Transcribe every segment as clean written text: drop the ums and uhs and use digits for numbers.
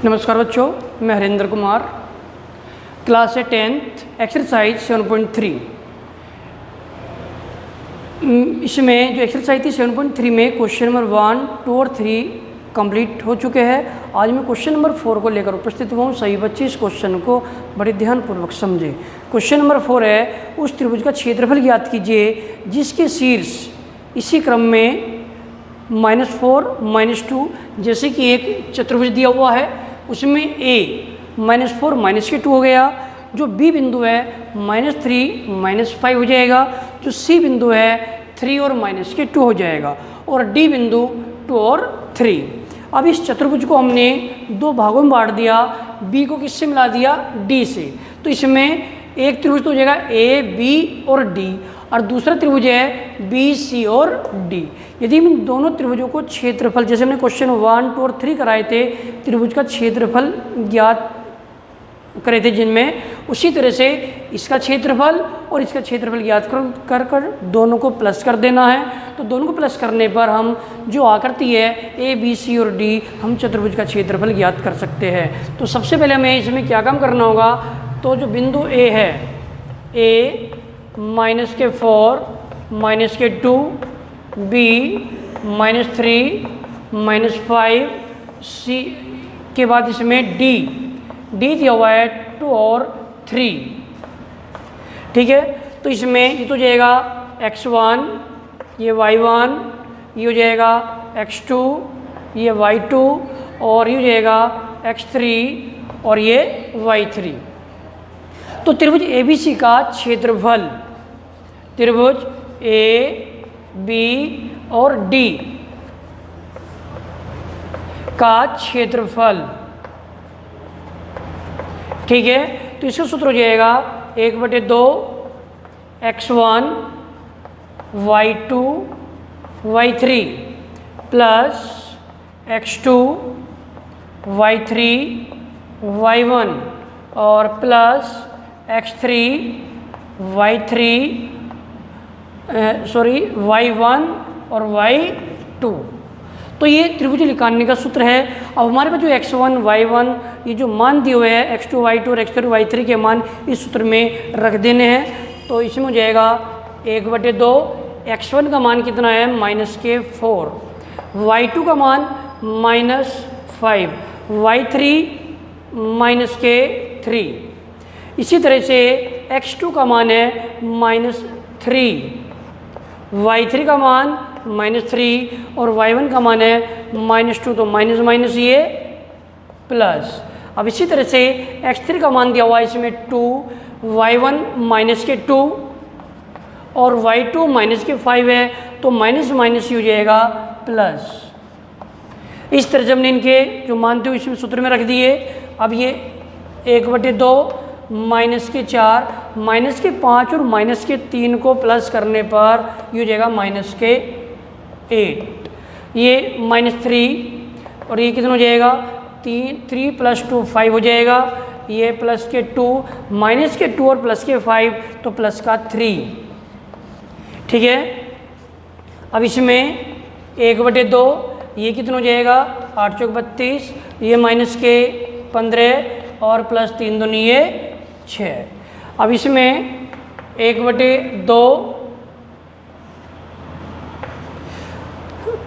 नमस्कार बच्चों, मैं Harendra Kumar, class 10th exercise 7.3। इसमें जो एक्सरसाइज थी 7.3 में क्वेश्चन नंबर 1, 2 और 3 कंप्लीट हो चुके हैं। आज मैं क्वेश्चन नंबर 4 को लेकर उपस्थित हुआ हूँ। सही बच्चे इस क्वेश्चन को बड़े ध्यानपूर्वक समझे। क्वेश्चन नंबर 4 है, उस त्रिभुज का क्षेत्रफल ज्ञात कीजिए जिसके शीर्ष इसी क्रम में -4, -2, जैसे कि एक चतुर्भुज दिया हुआ है उसमें a -4 -2 हो गया, जो b बिंदु है -3 -5 हो जाएगा, जो c बिंदु है 3 और -2 हो जाएगा, और d बिंदु 2 और 3। अब इस चतुर्भुज को हमने दो भागों में बांट दिया, b को किससे मिला दिया, d से। तो इसमें एक त्रिभुज तो हो जाएगा a, b और d, और दूसरा त्रिभुज है बी, सी और डी। यदि हम दोनों त्रिभुजों को क्षेत्रफल, जैसे हमने क्वेश्चन 1, 2 और 3 कराए थे, त्रिभुज का क्षेत्रफल ज्ञात करे थे जिनमें, उसी तरह से इसका क्षेत्रफल और इसका क्षेत्रफल ज्ञात कर दोनों को प्लस कर देना है। तो दोनों को प्लस करने पर हम जो आकृति है ए, बी, सी और डी, हम चतुर्भुज का क्षेत्रफल ज्ञात कर सकते हैं। तो सबसे पहले हमें इसमें क्या काम करना होगा, तो जो बिंदु ए है, ए -4 -2, बी -3 -5, सी के बाद इसमें डी दिया हुआ है 2 और 3। ठीक है, तो इसमें ये तो जाएगा x1, ये y1, ये हो जाएगा x2, ये y2, और ये हो जाएगा x3 और ये y3। तो त्रिभुज ABC का क्षेत्रफल, त्रिभुज A, B और D का क्षेत्रफल, ठीक है, तो इसका सूत्र हो जाएगा 1/2 x1 y2 y3 plus x2 y3 y1 और प्लस x3 y1 और y2। तो ये त्रिभुज निकालने का सूत्र है। अब हमारे पास जो x1 y1 ये जो मान दिए हुए हैं, x2 y2 और x3 y3 के मान इस सूत्र में रख देने हैं। तो इसमें हो जाएगा 1/2 x1 का मान कितना है, -4, y2 का मान -5, y3 -3। इसी तरह से x2 का मान है -3, y3 का मान -3 और y1 का मान है -2, तो माइनस ये प्लस। अब इसी तरह से x3 का मान दिया हुआ है इसमें 2, y1 -2 और y2 -5 है, तो माइनस ये हो जाएगा प्लस। इस तरह से हमने इनके जो मानते हुए इसमें सूत्र में रख दिए। अब ये 1/2 -4 -5 और -3 को प्लस करने पर ये हो जाएगा -8, ये -3 और ये कितना हो जाएगा 3 + 2 5 हो जाएगा, ये +2 -2 और +5 तो +3। ठीक है, अब इसमें 1/2 ये कितना हो जाएगा 8 × 32, ये -15 और +3 दूनी ये 6। अब इसमें 1/2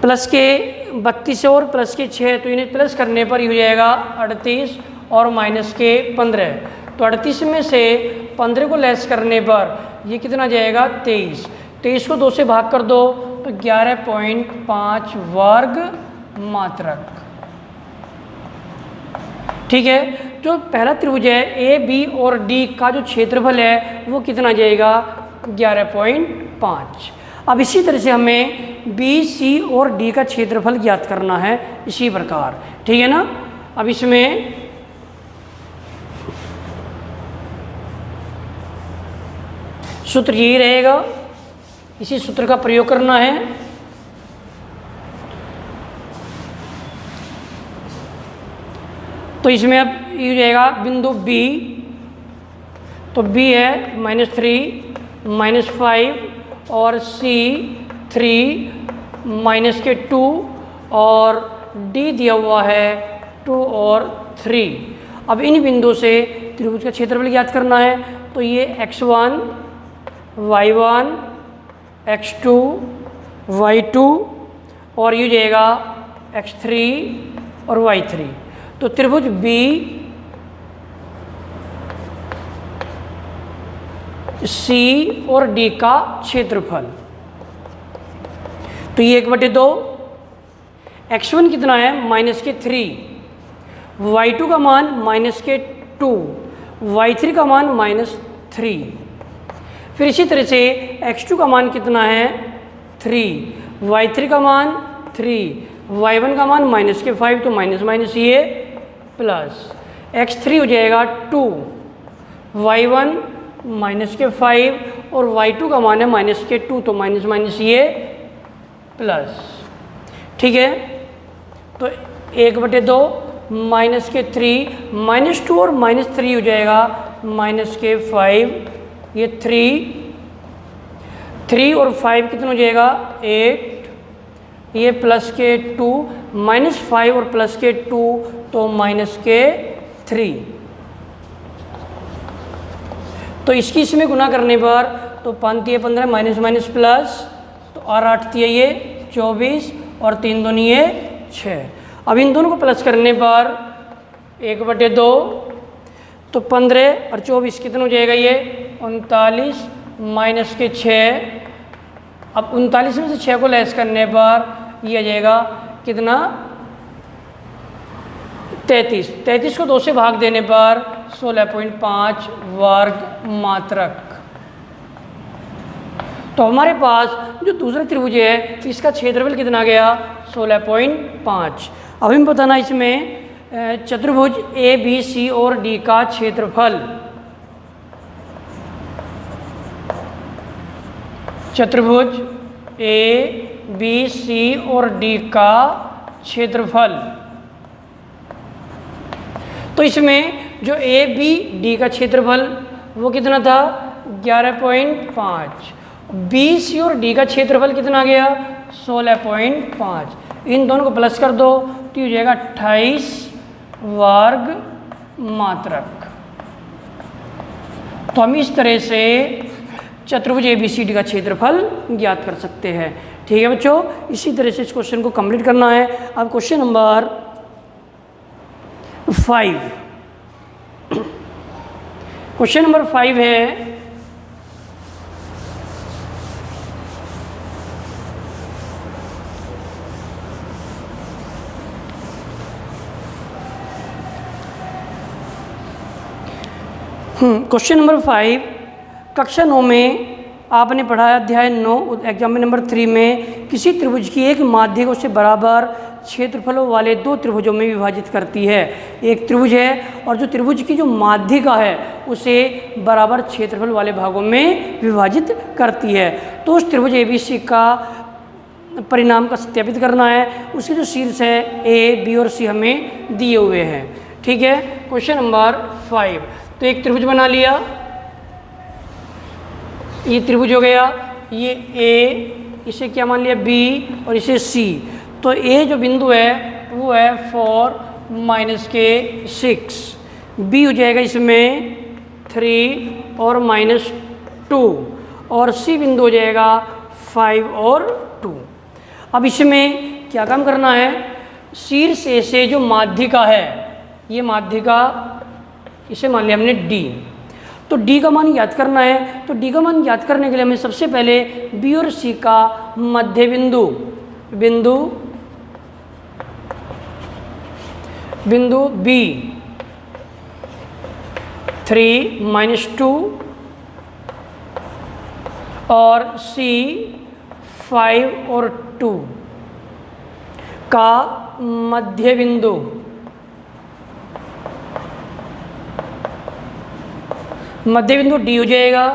+32 और +6, तो इन्हें प्लस करने पर हो जाएगा 38 और -15। तो 38 में से 15 को लेस करने पर ये कितना जाएगा 23 को 2 से भाग कर दो तो 11.5 वर्ग मात्रक। ठीक है, जो पहला त्रिभुज है ए, बी और डी का जो क्षेत्रफल है वो कितना जाएगा 11.5। अब इसी तरह से हमें बी, सी और डी का क्षेत्रफल ज्ञात करना है इसी प्रकार। ठीक है ना, अब इसमें सूत्र यही रहेगा, इसी सूत्र का प्रयोग करना है। तो इसमें अब ये हो जाएगा बिंदु B, तो B है -3 -5 और C 3 -2 और D दिया हुआ है 2 और 3। अब इन बिंदुओं से त्रिभुज का क्षेत्रफल ज्ञात करना है, तो ये x1 y1 x2 y2 और ये हो जाएगा x3 और y3। तो त्रिभुज B C और D का क्षेत्रफल, तो ये 1/2, x1 कितना है -3, y2 का मान -2, y3 का मान -3। फिर इसी तरह से x2 का मान कितना है 3, y3 का मान 3, y1 का मान -5, तो माइनस ये प्लस, x3 हो जाएगा 2, y1 -5 और y2 का मान है -2, तो माइनस ये प्लस। ठीक है, तो 1/2 -3 -2 और -3 हो जाएगा -5, ये 3 और 5 कितना हो जाएगा 8, ये +2 -5 और +2 तो -3। तो इसकी इसमें गुना करने पर तो 5 × 15 माइनस प्लस, तो और 8 ये 24 और 3 दूनी ये 6। अब इन दोनों को प्लस करने पर 1/2, तो 15 और 24 कितना हो जाएगा ये 39 -6। अब 39 में से 6 को लेस करने पर ये आ जाएगा कितना 33 को 2 से भाग देने पर 16.5 वर्ग मात्रक। तो हमारे पास जो दूसरा त्रिभुज है इसका क्षेत्रफल कितना गया 16.5। अब हमें बताना इसमें चतुर्भुज ए बी सी और डी का क्षेत्रफल। चतुर्भुज ए बी सी और डी का क्षेत्रफल, तो इसमें जो ए बी डी का क्षेत्रफल वो कितना था 11.5, बी सी और डी का क्षेत्रफल कितना गया 16.5। इन दोनों को प्लस कर दो तो हो जाएगा 28 वर्ग मात्रक। तो हम इस तरह से चतुर्भुज ABCD का क्षेत्रफल ज्ञात कर सकते हैं। ठीक है बच्चों, इसी तरह से इस क्वेश्चन को कंप्लीट करना है। अब क्वेश्चन नंबर 5, क्वेश्चन नंबर 5 है क्वेश्चन नंबर 5 कक्षा 9 में आपने पढ़ा अध्याय 9 एग्जाम नंबर 3 में किसी त्रिभुज की एक माध्य को उससे बराबर क्षेत्रफलों वाले दो त्रिभुजों में विभाजित करती है। एक त्रिभुज है और जो त्रिभुज की जो माध्यिका है उसे बराबर क्षेत्रफल वाले भागों में विभाजित करती है। तो उस त्रिभुज ABC का परिणाम का सत्यापित करना है। उसके जो शीर्ष है A, B और C हमें दिए हुए हैं। ठीक है, क्वेश्चन नंबर 5, तो एक त्रिभुज बना लिया, ये त्रिभुज हो गया, ये A, इसे क्या मान लिया B और इसे C। तो A जो बिंदु है वो है 4 - 6, B हो जाएगा इसमें 3 और -2 और C बिंदु हो जाएगा 5 और 2। अब इसमें क्या काम करना है, शीर्ष A से जो माध्यिका है, ये माध्यिका इसे मान लिया हमने D, तो D का मान ज्ञात करना है। तो D का मान ज्ञात करने के लिए हमें सबसे पहले B और C का मध्य बिंदु B 3 - 2 और C 5 और 2 का मध्य बिंदु D हो जाएगा।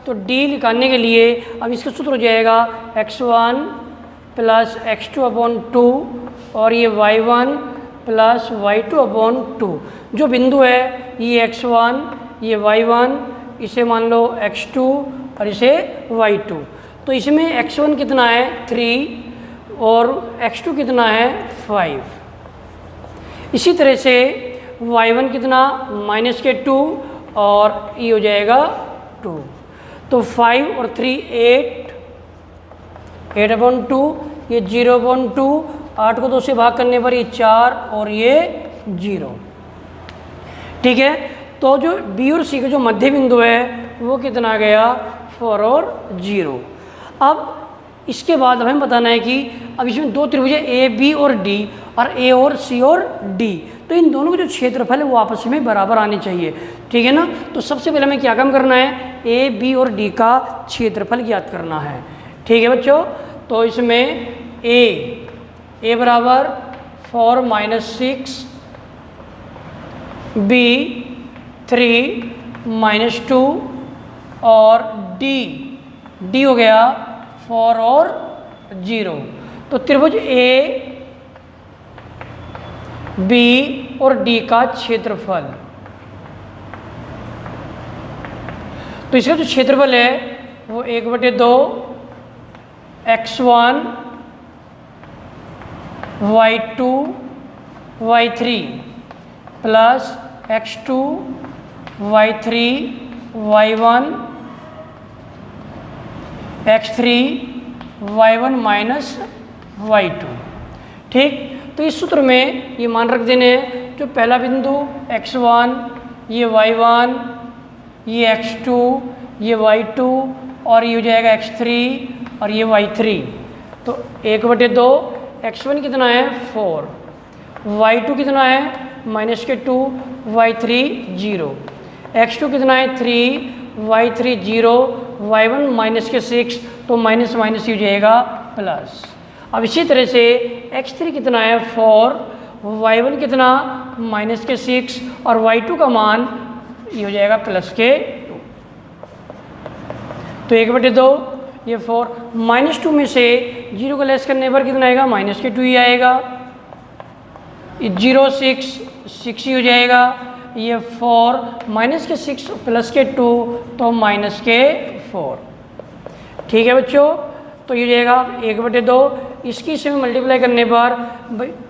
तो D निकालने के लिए अब इसका सूत्र हो जाएगा x1 + x2/2 और ये y1 + y2/2। जो बिंदु है ये x1, ये y1, इसे मान लो x2 और इसे y2। तो इसमें x1 कितना है 3 और x2 कितना है 5। इसी तरह से y1 कितना माइनस के 2 और ये हो जाएगा 2। तो 5 और 3 8/2, ये 0/2, 8 को 2 से भाग करने पर ये 4 और ये 0। ठीक है, तो जो बी और सी का जो मध्य बिंदु है वो कितना गया 4 और 0। अब इसके बाद हमें बताना है कि अब इसमें दो त्रिभुज है ए बी और डी, और ए और सी और डी, तो इन दोनों के जो क्षेत्रफल है वो आपस में बराबर आने चाहिए। ठीक है ना, तो सबसे पहले हमें क्या काम करना है, ए बी और डी का क्षेत्रफल ज्ञात करना है। ठीक है बच्चों, तो इसमें ए बराबर 4 - 6, बी 3 - 2 और डी हो गया 4 और 0। तो त्रिभुज ए बी और डी का क्षेत्रफल, तो इसका जो क्षेत्रफल है वो 1/2 x1 y2 y3 plus x2 y3 y1 x3 y1 minus y2। ठीक, तो इस सूत्र में ये मान रख देने हैं, जो पहला बिंदु x1, ये y1, ये x2, ये y2 और ये हो जाएगा x3 और ये y3। तो 1/2 x1 कितना है 4, y2 कितना है -2, y3 0, x2 कितना है 3, y3 0, y1 -6, तो माइनस माइनस हो जाएगा प्लस। अब इसी तरह से x3 कितना है 4, y1 कितना -6 और y2 का मान ये हो जाएगा +2। तो 1/2 ये 4, -2 में से 0 को लेस करने पर कितना आएगा -2 ही आएगा, 0 6 ही हो जाएगा, ये 4 -6 +2 तो -4। ठीक है बच्चों, तो ये हो जाएगा 1/2, इसकी इसमें मल्टीप्लाई करने पर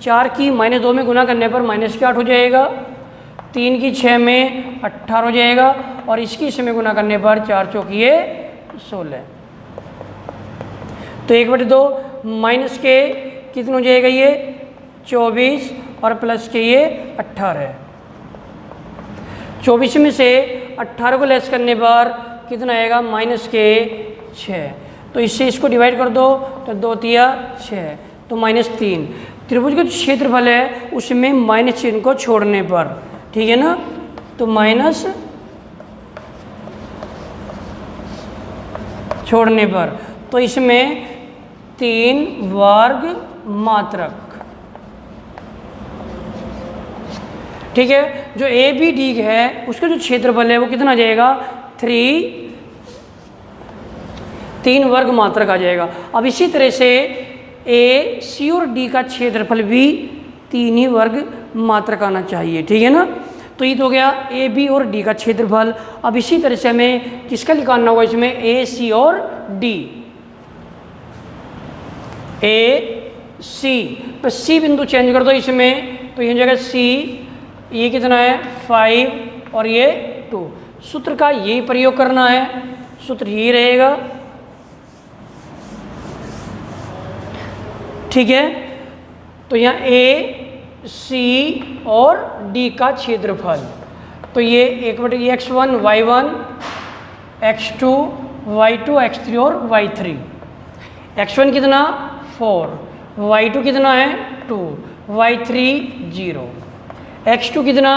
4 की -2 में गुना करने पर -8 हो जाएगा, 3 की 6 में 18 हो जाएगा, और इसकी इसमें गुना करने पर 4 चौकिए 16। तो 1/2 माइनस के कितने हो जाएगा ये 24 और प्लस के ये 18। 24 में से 18 को लेस करने पर कितना आएगा -6। तो इससे इसको डिवाइड कर दो तो 2 तिया 6, तो -3। त्रिभुज का जो क्षेत्रफल है उसमें माइनस चिन्ह को छोड़ने पर, ठीक है ना, तो माइनस छोड़ने पर, तो इसमें 3 वर्ग मात्रक। ठीक है, जो ए बी डी है उसका जो क्षेत्रफल है वो कितना आ जाएगा 3 वर्ग मात्रक आ जाएगा। अब इसी तरह से ए सी और डी का क्षेत्रफल भी 3 ही वर्ग मात्रक आना चाहिए। ठीक है ना, तो ये तो हो गया ए बी और डी का क्षेत्रफल। अब इसी तरह से हमें किसका निकालना होगा, इसमें ए सी और डी, ए सी, तो सी बिंदु चेंज कर दो इसमें, तो ये हो जाएगा सी, ये कितना है 5 और ये 2। सूत्र का यही प्रयोग करना है, सूत्र यही रहेगा। ठीक है, तो यहाँ ए सी और डी का क्षेत्रफल, तो ये 1/, x1 y1 x2 y2 x3 और y3। x1 कितना 4, y2 कितना है 2, y3 0, x2 कितना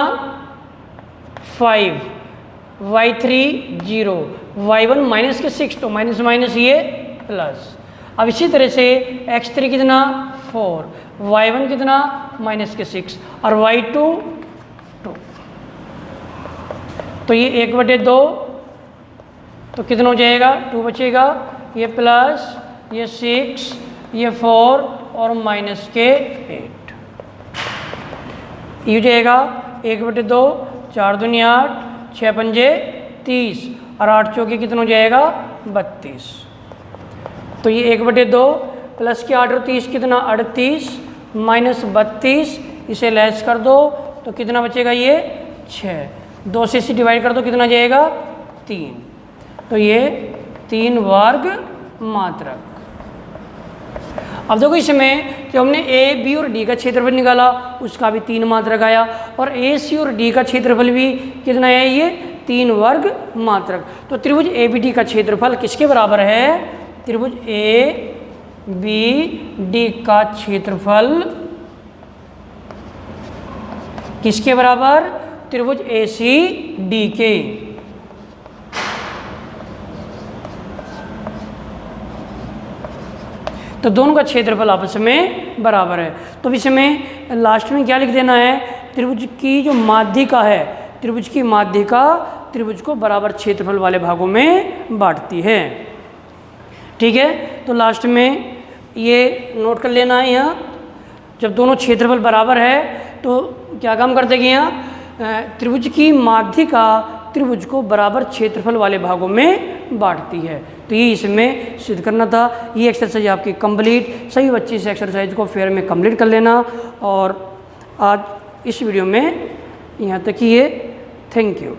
5, y3 0, y1 -6, तो माइनस माइनस ये प्लस। अब इसी तरह से x3 कितना 4, y1 कितना -6 और y2 2। तो ये 1/2, तो कितना हो जाएगा 2 बचेगा, ये प्लस ये 6, ये 4 और -8। ये हो जाएगा 1/2, 4 दूनी 8, 6 पंजे 30 और 8 चौके कितना हो जाएगा 32। तो ये 1/2 प्लस के 8 और 30 कितना 38 -32, इसे लेस कर दो तो कितना बचेगा ये 6। 2 से इसे डिवाइड कर दो कितना जाएगा 3। तो ये 3 वर्ग मात्रक। अब देखो इसमें जो हमने ए बी और डी का क्षेत्रफल निकाला उसका भी 3 मात्रक आया और ए सी और डी का क्षेत्रफल भी कितना है ये 3 वर्ग मात्रक। तो त्रिभुज ए बी डी का क्षेत्रफल किसके बराबर है? त्रिभुज ए बी डी का क्षेत्रफल किसके बराबर? त्रिभुज ए सी डी के। तो दोनों का क्षेत्रफल आपस में बराबर है। तो इसमें लास्ट में क्या लिख देना है? त्रिभुज की जो माध्यिका है, त्रिभुज की माध्यिका त्रिभुज को बराबर क्षेत्रफल वाले भागों में बांटती है। ठीक है, तो लास्ट में ये नोट कर लेना है। यहाँ जब दोनों क्षेत्रफल बराबर है तो क्या काम करते हैं? यहाँ त्रिभुज की माध्यिका त्रिभुज को बराबर क्षेत्रफल वाले भागों में बांटती है। तो ये इसमें सिद्ध करना था। ये एक्सरसाइज आपकी कंप्लीट। सभी बच्चे इस एक्सरसाइज को फेयर में कंप्लीट कर लेना। और आज इस वीडियो में यहाँ तक ही है। Thank you.